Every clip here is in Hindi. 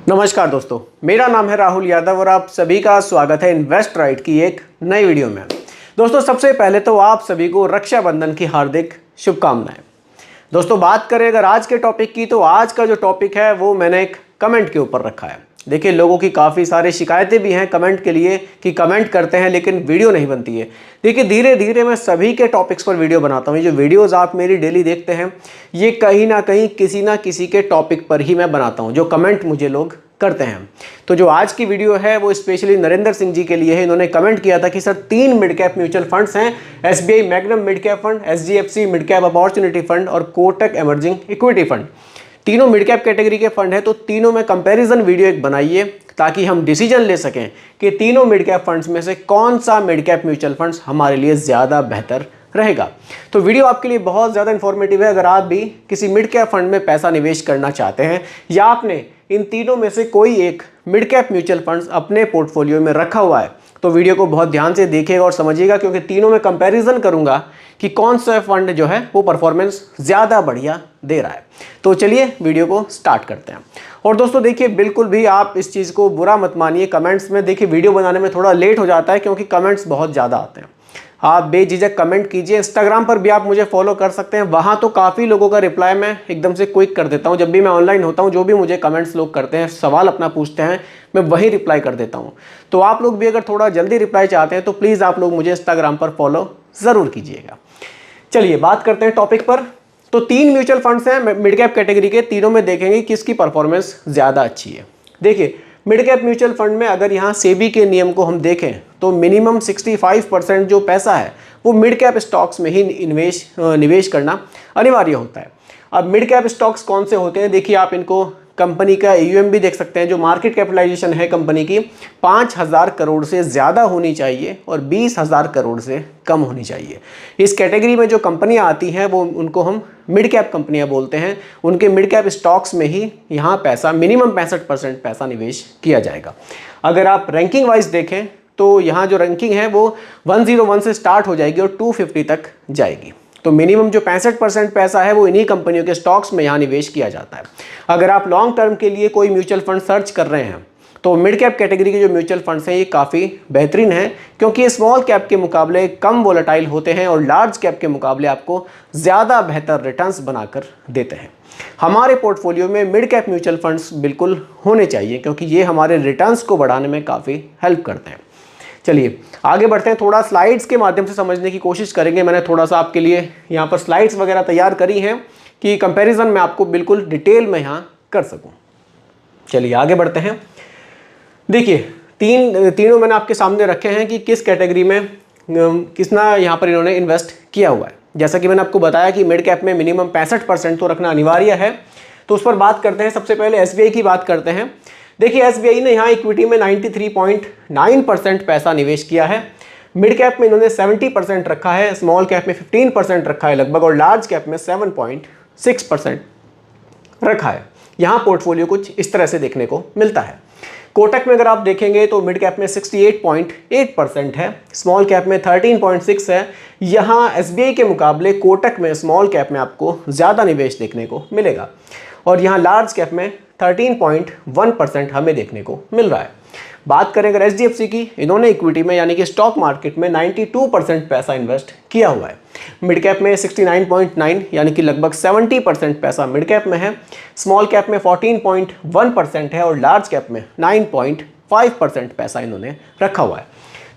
नमस्कार दोस्तों, मेरा नाम है राहुल यादव और आप सभी का स्वागत है इन्वेस्ट राइट की एक नई वीडियो में। दोस्तों, सबसे पहले तो आप सभी को रक्षाबंधन की हार्दिक शुभकामनाएं। दोस्तों, बात करें अगर आज के टॉपिक की, तो आज का जो टॉपिक है वो मैंने एक कमेंट के ऊपर रखा है। देखिए, लोगों की काफ़ी सारी शिकायतें भी हैं कमेंट के लिए कि कमेंट करते हैं लेकिन वीडियो नहीं बनती है। देखिए, धीरे धीरे मैं सभी के टॉपिक्स पर वीडियो बनाता हूँ। ये जो वीडियोज़ आप मेरी डेली देखते हैं, ये कहीं ना किसी के टॉपिक पर ही मैं बनाता हूँ, जो कमेंट मुझे लोग करते हैं। तो जो आज की वीडियो है वो स्पेशली नरेंद्र सिंह जी के लिए है। इन्होंने कमेंट किया था कि sir 3 mid cap mutual funds हैं, SBI magnum mid cap fund, SGFC mid cap opportunity fund और कोटक इमर्जिंग इक्विटी फंड। तीनों मिड कैप कैटेगरी के फंड है, तो तीनों में कंपैरिजन वीडियो एक बनाइए ताकि हम डिसीजन ले सकें कि तीनों मिड कैप फंड्स में से कौन सा मिड कैप म्यूचुअल फंड्स हमारे लिए ज़्यादा बेहतर रहेगा। तो वीडियो आपके लिए बहुत ज़्यादा इन्फॉर्मेटिव है। अगर आप भी किसी मिड कैप फंड में पैसा निवेश करना चाहते हैं या आपने इन तीनों में से कोई एक मिड कैप म्यूचुअल फंड्स अपने पोर्टफोलियो में रखा हुआ है, तो वीडियो को बहुत ध्यान से देखिएगा और समझिएगा, क्योंकि तीनों में कंपैरिजन करूंगा कि कौन सा फंड जो है वो परफॉर्मेंस ज़्यादा बढ़िया दे रहा है। तो चलिए वीडियो को स्टार्ट करते हैं। और दोस्तों देखिए, बिल्कुल भी आप इस चीज़ को बुरा मत मानिए। कमेंट्स में देखिए, वीडियो बनाने में थोड़ा लेट हो जाता है क्योंकि कमेंट्स बहुत ज़्यादा आते हैं। आप बेझिझक कमेंट कीजिए। इंस्टाग्राम पर भी आप मुझे फॉलो कर सकते हैं, वहाँ तो काफ़ी लोगों का रिप्लाई मैं एकदम से क्विक कर देता हूँ। जब भी मैं ऑनलाइन होता हूँ, जो भी मुझे कमेंट्स लोग करते हैं, सवाल अपना पूछते हैं, मैं वही रिप्लाई कर देता हूँ। तो आप लोग भी अगर थोड़ा जल्दी रिप्लाई चाहते हैं तो प्लीज़ आप लोग मुझे इंस्टाग्राम पर फॉलो ज़रूर कीजिएगा। चलिए बात करते हैं टॉपिक पर। तो 3 म्यूचुअल फंड्स हैं मिड कैप कैटेगरी के, तीनों में देखेंगे किसकी परफॉर्मेंस ज़्यादा अच्छी है। देखिए, मिड कैप म्यूचुअल फंड में अगर यहाँ सेबी के नियम को हम देखें तो मिनिमम 65% जो पैसा है वो मिड कैप स्टॉक्स में ही निवेश करना अनिवार्य होता है। अब मिड कैप स्टॉक्स कौन से होते हैं, देखिए आप इनको कंपनी का AUM भी देख सकते हैं। जो मार्केट कैपिटलाइजेशन है कंपनी की 5,000 करोड़ से ज़्यादा होनी चाहिए और 20,000 करोड़ से कम होनी चाहिए। इस कैटेगरी में जो कंपनियां आती हैं वो उनको हम मिड कैप कंपनियां बोलते हैं। उनके मिड कैप स्टॉक्स में ही यहाँ पैसा मिनिमम 65% पैसा निवेश किया जाएगा। अगर आप रैंकिंग वाइज देखें तो यहाँ जो रैंकिंग है वो 101 से स्टार्ट हो जाएगी और 250 तक जाएगी। तो मिनिमम जो 65% पैसा है वो इन्हीं कंपनियों के स्टॉक्स में यहाँ निवेश किया जाता है। अगर आप लॉन्ग टर्म के लिए कोई म्यूचुअल फंड सर्च कर रहे हैं तो मिड कैप कैटेगरी के जो म्यूचुअल फंड्स हैं ये काफ़ी बेहतरीन है, क्योंकि ये स्मॉल कैप के मुकाबले कम वोलेटाइल होते हैं और लार्ज कैप के मुकाबले आपको ज़्यादा बेहतर रिटर्न्स बनाकर देते हैं। हमारे पोर्टफोलियो में मिड कैप म्यूचुअल फंड्स बिल्कुल होने चाहिए, क्योंकि ये हमारे रिटर्न्स को बढ़ाने में काफ़ी हेल्प करते हैं। चलिए आगे बढ़ते हैं, थोड़ा स्लाइड्स के माध्यम से समझने की कोशिश करेंगे। मैंने थोड़ा सा आपके लिए यहाँ पर स्लाइड्स वगैरह तैयार करी हैं कि कंपैरिजन में आपको बिल्कुल डिटेल में यहाँ कर सकूँ। चलिए आगे बढ़ते हैं। देखिए, तीनों मैंने आपके सामने रखे हैं कि किस कैटेगरी में कितना यहाँ पर इन्होंने इन्वेस्ट किया हुआ है। जैसा कि मैंने आपको बताया कि मिड कैप में मिनिमम 65% तो रखना अनिवार्य है। तो उस पर बात करते हैं। सबसे पहले SBI की बात करते हैं। देखिए, SBI ने यहाँ इक्विटी में 93.9% पैसा निवेश किया है। मिड कैप में इन्होंने 70% रखा है, स्मॉल कैप में 15% रखा है लगभग, और लार्ज कैप में 7.6% रखा है। यहाँ पोर्टफोलियो कुछ इस तरह से देखने को मिलता है। कोटक में अगर आप देखेंगे तो मिड कैप में 68.8% है, स्मॉल कैप में 13.6 है। यहाँ SBI के मुकाबले कोटक में स्मॉल कैप में आपको ज़्यादा निवेश देखने को मिलेगा, और यहाँ लार्ज कैप में 13.1% हमें देखने को मिल रहा है। बात करें अगर SGFC की, इन्होंने इक्विटी में यानी कि स्टॉक मार्केट में 92% पैसा इन्वेस्ट किया हुआ है। मिड कैप में 69.9 यानी कि लगभग 70% पैसा मिड कैप में है, स्मॉल कैप में 14.1% है और लार्ज कैप में 9.5% पैसा इन्होंने रखा हुआ है।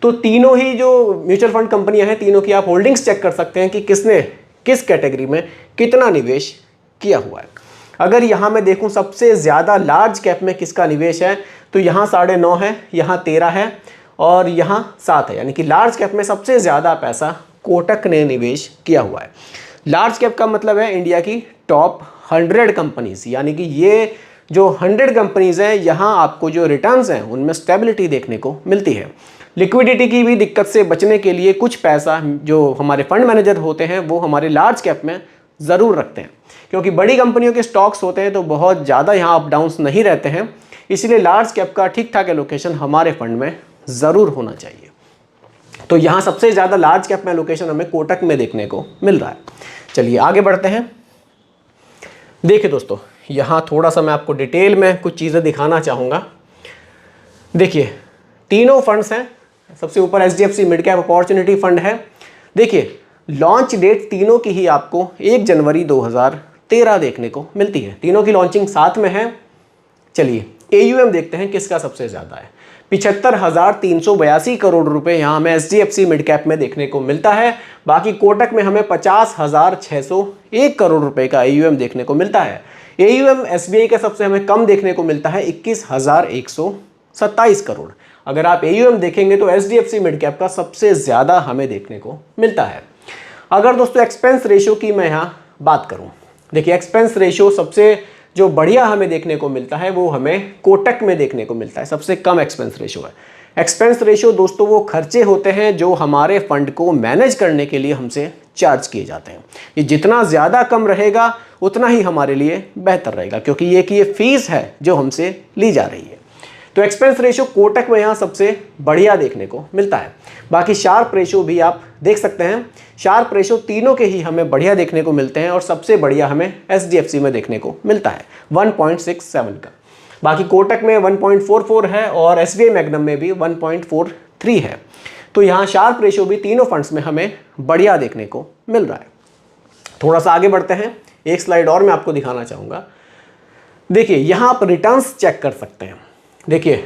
तो तीनों ही जो म्यूचुअल फंड कंपनियां हैं, तीनों की आप होल्डिंग्स चेक कर सकते हैं कि किसने किस कैटेगरी में कितना निवेश किया हुआ है। अगर यहाँ मैं देखूँ सबसे ज़्यादा लार्ज कैप में किसका निवेश है, तो यहाँ 9.5 है, यहाँ 13 है और यहाँ 7 है, यानी कि लार्ज कैप में सबसे ज़्यादा पैसा कोटक ने निवेश किया हुआ है। लार्ज कैप का मतलब है इंडिया की टॉप 100 कंपनीज, यानी कि ये जो 100 कंपनीज हैं, यहाँ आपको जो रिटर्न्स हैं उनमें स्टेबिलिटी देखने को मिलती है। लिक्विडिटी की भी दिक्कत से बचने के लिए कुछ पैसा जो हमारे फंड मैनेजर होते हैं वो हमारे लार्ज कैप में ज़रूर रखते हैं, क्योंकि बड़ी कंपनियों के स्टॉक्स होते हैं तो बहुत ज़्यादा यहाँ अप डाउन्स नहीं रहते हैं। इसलिए लार्ज कैप का ठीक ठाक एलोकेशन हमारे फंड में ज़रूर होना चाहिए। तो यहाँ सबसे ज़्यादा लार्ज कैप में एलोकेशन हमें कोटक में देखने को मिल रहा है। चलिए आगे बढ़ते हैं। देखिए दोस्तों, यहाँ थोड़ा सा मैं आपको डिटेल में कुछ चीज़ें दिखाना चाहूँगा। देखिए तीनों फंड्स हैं। सबसे ऊपर HDFC mid cap opportunity fund है। देखिए लॉन्च डेट तीनों की ही आपको 1 जनवरी 2013 देखने को मिलती है। तीनों की लॉन्चिंग साथ में है। चलिए AUM देखते हैं किसका सबसे ज़्यादा है। 75,382 करोड़ रुपए यहाँ हमें HDFC मिड कैप में देखने को मिलता है। बाकी कोटक में हमें 50,601 करोड़ रुपए का AUM देखने को मिलता है। AUM SBI का सबसे हमें कम देखने को मिलता है 21,127 करोड़। अगर आप AUM देखेंगे तो HDFC मिड कैप का सबसे ज़्यादा हमें देखने को मिलता है। अगर दोस्तों एक्सपेंस रेशियो की मैं यहाँ बात करूँ, देखिए एक्सपेंस रेशियो सबसे जो बढ़िया हमें देखने को मिलता है वो हमें कोटक में देखने को मिलता है। सबसे कम एक्सपेंस रेशियो है। एक्सपेंस रेशियो दोस्तों वो खर्चे होते हैं जो हमारे फंड को मैनेज करने के लिए हमसे चार्ज किए जाते हैं। ये जितना ज़्यादा कम रहेगा उतना ही हमारे लिए बेहतर रहेगा, क्योंकि ये फीस है जो हमसे ली जा रही है। तो एक्सपेंस रेशियो कोटक में यहाँ सबसे बढ़िया देखने को मिलता है। बाकी शार्प रेशियो भी आप देख सकते हैं। शार्प रेशियो तीनों के ही हमें बढ़िया देखने को मिलते हैं और सबसे बढ़िया हमें HDFC में देखने को मिलता है 1.67 का। बाकी कोटक में 1.44 है और SBI मैग्नम में भी 1.43 है। तो यहाँ शार्प रेशियो भी तीनों फंड्स में हमें बढ़िया देखने को मिल रहा है। थोड़ा सा आगे बढ़ते हैं, एक स्लाइड और मैं आपको दिखाना चाहूँगा। देखिए यहाँ आप रिटर्न्स चेक कर सकते हैं। देखिए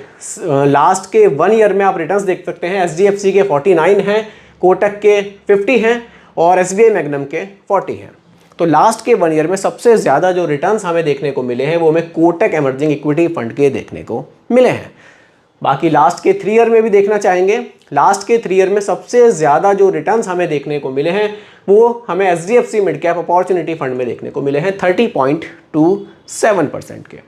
लास्ट के 1 ईयर में आप रिटर्न्स देख सकते हैं। HDFC के 49 हैं, कोटक के 50 हैं और SBI मैग्नम के 40 हैं। तो लास्ट के 1 ईयर में सबसे ज़्यादा जो रिटर्न्स हमें देखने को मिले हैं वो हमें कोटक इमर्जिंग इक्विटी फंड के देखने को मिले हैं। बाकी लास्ट के 3 ईयर में भी देखना चाहेंगे। लास्ट के 3 ईयर में सबसे ज़्यादा जो रिटर्न्स हमें देखने को मिले हैं वो हमें HDFC mid cap opportunity fund में देखने को मिले हैं 30.27% के।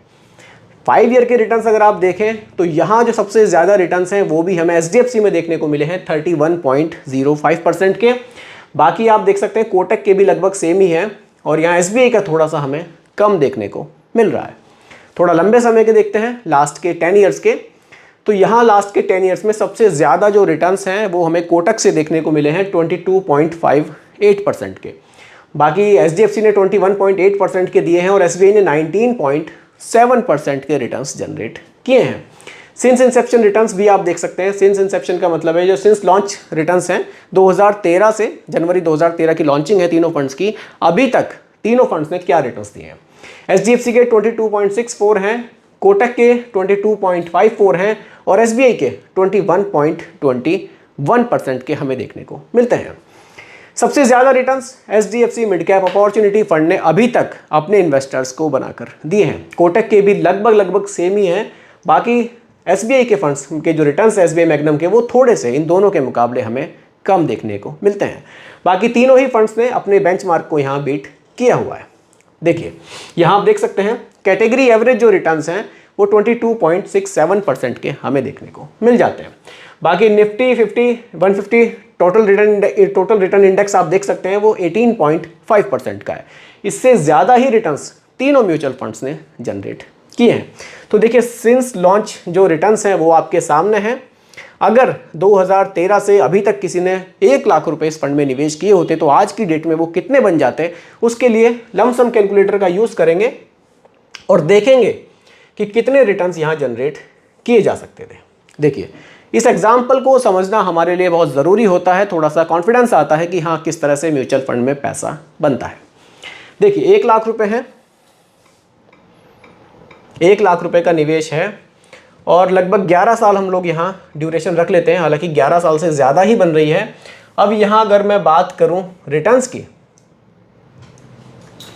5 ईयर के रिटर्न्स अगर आप देखें तो यहाँ जो सबसे ज़्यादा रिटर्न्स हैं वो भी हमें HDFC में देखने को मिले हैं 31.05% के। बाकी आप देख सकते हैं कोटक के भी लगभग सेम ही है और यहाँ SBI का थोड़ा सा हमें कम देखने को मिल रहा है। थोड़ा लंबे समय के देखते हैं, लास्ट के 10 ईयर्स के। तो यहाँ लास्ट के 10 ईयर्स में सबसे ज़्यादा जो रिटर्न्स हैं वो हमें कोटक से देखने को मिले हैं 22.58% के। बाकी HDFC ने 21.8% के दिए हैं और SBI ने 19.7% के रिटर्न्स जनरेट किए हैं। सिंस इंसेप्शन रिटर्न्स भी आप देख सकते हैं। सिंस इंसेप्शन का मतलब है जो सिंस लॉन्च रिटर्न्स हैं 2013 से, जनवरी 2013 की लॉन्चिंग है तीनों फंड्स की, अभी तक तीनों फंड्स ने क्या रिटर्न्स दिए हैं। HDFC के 22.64 हैं, कोटक के 22.54 हैं और SBI के 21.21% के हमें देखने को मिलते हैं। सबसे ज़्यादा returns HDFC mid cap opportunity fund ने अभी तक अपने इन्वेस्टर्स को बनाकर दिए हैं। कोटक के भी लगभग सेम ही हैं। बाकी SBI के फंड्स के जो रिटर्न्स SBI मैग्नम के वो थोड़े से इन दोनों के मुकाबले हमें कम देखने को मिलते हैं। बाकी तीनों ही फंड्स ने अपने बेंचमार्क को यहाँ बीट किया हुआ है। देखिए यहाँ आप देख सकते हैं कैटेगरी एवरेज जो रिटर्न्स हैं वो 22.67% के हमें देखने को मिल जाते हैं। बाकी निफ्टी 150 टोटल रिटर्न इंडेक्स आप देख सकते हैं वो 18.5% का है। इससे ज़्यादा ही रिटर्न्स तीनों म्यूचुअल फंड्स ने जनरेट किए हैं। तो देखिए सिंस लॉन्च जो रिटर्न्स हैं वो आपके सामने हैं। अगर 2013 से अभी तक किसी ने 1 लाख रुपए इस फंड में निवेश किए होते तो आज की डेट में वो कितने बन जाते, उसके लिए लमसम कैलकुलेटर का यूज़ करेंगे और देखेंगे कि कितने रिटर्न्स यहाँ जनरेट किए जा सकते थे। देखिए इस एग्जाम्पल को समझना हमारे लिए बहुत ज़रूरी होता है। थोड़ा सा कॉन्फिडेंस आता है कि हाँ किस तरह से म्यूचुअल फंड में पैसा बनता है। देखिए 1 लाख रुपए है, 1 लाख रुपए का निवेश है और लगभग 11 साल हम लोग यहाँ ड्यूरेशन रख लेते हैं। हालांकि 11 साल से ज़्यादा ही बन रही है। अब यहाँ अगर मैं बात करूँ रिटर्न्स की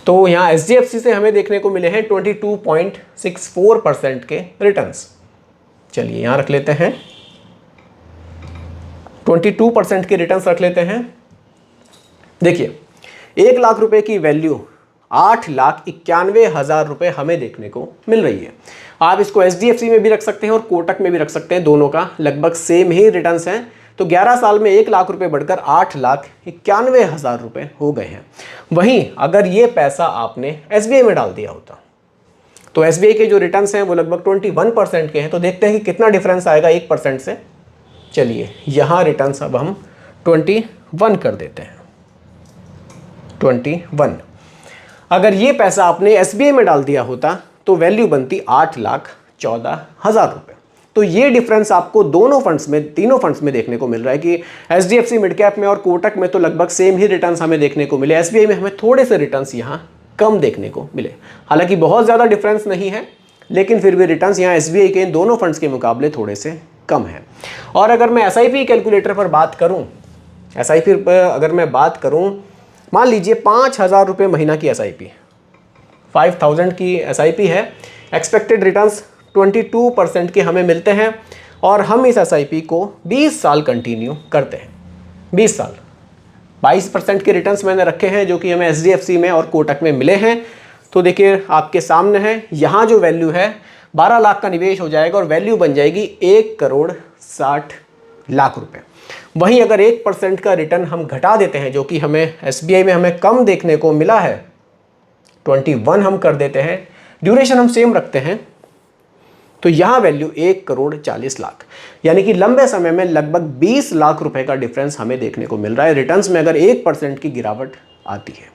तो यहाँ HDFC से हमें देखने को मिले हैं 22.64% के रिटर्न्स। चलिए यहाँ रख लेते हैं 22% के रिटर्न्स रख लेते हैं। देखिए 1 लाख रुपए की वैल्यू 8,91,000 रुपये हमें देखने को मिल रही है। आप इसको HDFC में भी रख सकते हैं और कोटक में भी रख सकते हैं, दोनों का लगभग सेम ही रिटर्न्स हैं। तो 11 साल में 1 लाख रुपए बढ़कर 8,91,000 रुपये हो गए हैं। वहीं अगर ये पैसा आपने SBI में डाल दिया होता तो SBI के जो रिटर्न्स हैं वो लगभग 21% के हैं। तो देखते हैं कि कितना डिफरेंस आएगा 1% से। चलिए यहाँ रिटर्न्स अब हम 21 कर देते हैं, 21। अगर ये पैसा आपने SBI में डाल दिया होता तो वैल्यू बनती 8,14,000 रुपये। तो ये डिफरेंस आपको दोनों फंड्स में, तीनों फंड्स में देखने को मिल रहा है कि HDFC मिड कैप में और कोटक में तो लगभग सेम ही रिटर्न्स हमें देखने को मिले, SBI में हमें थोड़े से रिटर्न्स यहाँ कम देखने को मिले। हालांकि बहुत ज़्यादा डिफरेंस नहीं है, लेकिन फिर भी रिटर्न्स यहाँ SBI के इन दोनों फंड्स के मुकाबले थोड़े से कम हैं। और अगर मैं SIP कैलकुलेटर पर बात करूँ, SIP पर अगर मैं बात करूँ, मान लीजिए 5,000 रुपये महीना की SIP, 5,000 की SIP है, एक्सपेक्टेड रिटर्न्स 22% के हमें मिलते हैं और हम इस SIP को 20 साल कंटिन्यू करते हैं। 20 साल 22% के रिटर्न्स मैंने रखे हैं जो कि हमें HDFC में और कोटक में मिले हैं। तो देखिए आपके सामने है, यहाँ जो वैल्यू है 12 लाख का निवेश हो जाएगा और वैल्यू बन जाएगी 1,60,00,000 रुपये। वहीं अगर 1% का रिटर्न हम घटा देते हैं जो कि हमें SBI में हमें कम देखने को मिला है, 21 हम कर देते हैं, ड्यूरेशन हम सेम रखते हैं, तो यहाँ वैल्यू 1,40,00,000, यानी कि लंबे समय में लगभग 20 लाख रुपए का डिफरेंस हमें देखने को मिल रहा है रिटर्न्स में अगर 1% की गिरावट आती है।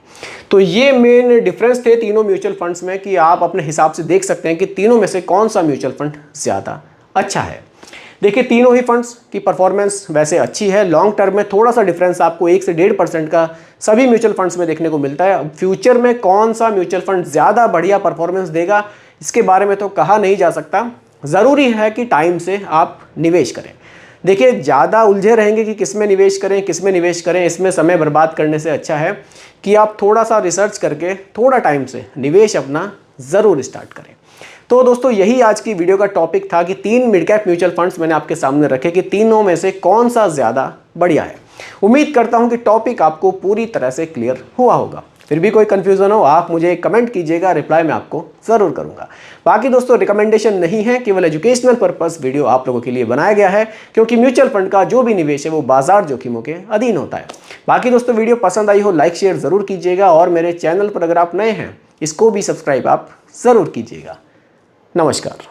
तो ये मेन डिफरेंस थे तीनों म्यूचुअल फंड्स में कि आप अपने हिसाब से देख सकते हैं कि तीनों में से कौन सा म्यूचुअल फंड ज़्यादा अच्छा है। देखिए तीनों ही फंड्स की परफॉर्मेंस वैसे अच्छी है। लॉन्ग टर्म में थोड़ा सा डिफरेंस आपको 1 से 1.5% का सभी म्यूचुअल फंड्स में देखने को मिलता है। फ्यूचर में कौन सा म्यूचुअल फंड ज़्यादा बढ़िया परफॉर्मेंस देगा इसके बारे में तो कहा नहीं जा सकता। ज़रूरी है कि टाइम से आप निवेश करें। देखिए ज़्यादा उलझे रहेंगे कि किस में निवेश करें, किस में निवेश करें, इसमें समय बर्बाद करने से अच्छा है कि आप थोड़ा सा रिसर्च करके थोड़ा टाइम से निवेश अपना ज़रूर स्टार्ट करें। तो दोस्तों यही आज की वीडियो का टॉपिक था कि 3 मिड कैप म्यूचुअल फंड्स मैंने आपके सामने रखे कि तीनों में से कौन सा ज़्यादा बढ़िया है। उम्मीद करता हूं कि टॉपिक आपको पूरी तरह से क्लियर हुआ होगा। फिर भी कोई कन्फ्यूज़न हो आप मुझे कमेंट कीजिएगा, रिप्लाई मैं आपको ज़रूर करूंगा। बाकी दोस्तों रिकमेंडेशन नहीं है, केवल एजुकेशनल पर्पस वीडियो आप लोगों के लिए बनाया गया है, क्योंकि म्यूचुअल फंड का जो भी निवेश है वो बाजार जोखिमों के अधीन होता है। बाकी दोस्तों वीडियो पसंद आई हो लाइक शेयर ज़रूर कीजिएगा और मेरे चैनल पर अगर आप नए हैं इसको भी सब्सक्राइब आप ज़रूर कीजिएगा। नमस्कार।